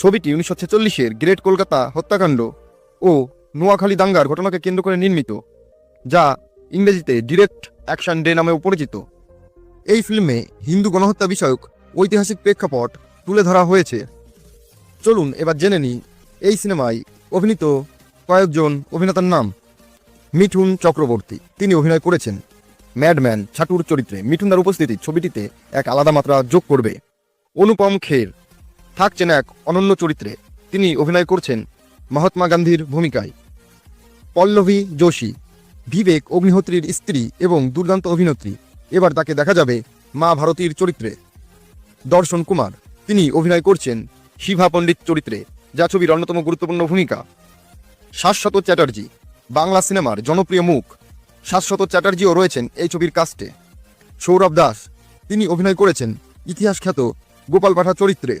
ছবিটি 1946-এর গ্রেট কলকাতা হত্যাকাণ্ড ও নোয়াখালী দাঙ্গার ঘটনাকে কেন্দ্র করে নির্মিত, যা ইংরেজিতে ডিরেক্ট অ্যাকশন ডে নামেও পরিচিত। এই ফিল্মে হিন্দু গণহত্যা বিষয়ক ঐতিহাসিক প্রেক্ষাপট তুলে ধরা হয়েছে। চলুন এবার জেনে নিই এই সিনেমায় অভিনীত কয়েকজন অভিনেতার নাম। মিঠুন চক্রবর্তী, তিনি অভিনয় করেছেন ম্যাডম্যান ছাটুর চরিত্রে। মিঠুনদার উপস্থিতি ছবিটিতে এক আলাদা মাত্রা যোগ করবে। অনুপম খের থাকছেন এক অনন্য চরিত্রে, তিনি অভিনয় করছেন মহাত্মা গান্ধীর ভূমিকায়। পল্লবী যোশী বিবেক অগ্নিহোত্রীর স্ত্রী এবং দুর্দান্ত অভিনেত্রী, এবার তাকে দেখা যাবে মা ভারতীর চরিত্রে। দর্শন কুমার, তিনি অভিনয় করছেন শিভা পণ্ডিত চরিত্রে, যা ছবির অন্যতম গুরুত্বপূর্ণ ভূমিকা। শাশ্বত চ্যাটার্জি, বাংলা সিনেমার জনপ্রিয় মুখ শাশ্বত চ্যাটার্জিও রয়েছেন এই ছবির কাস্টে। সৌরভ দাস, তিনি অভিনয় করেছেন ইতিহাস খ্যাত গোপাল পাঠা চরিত্রে।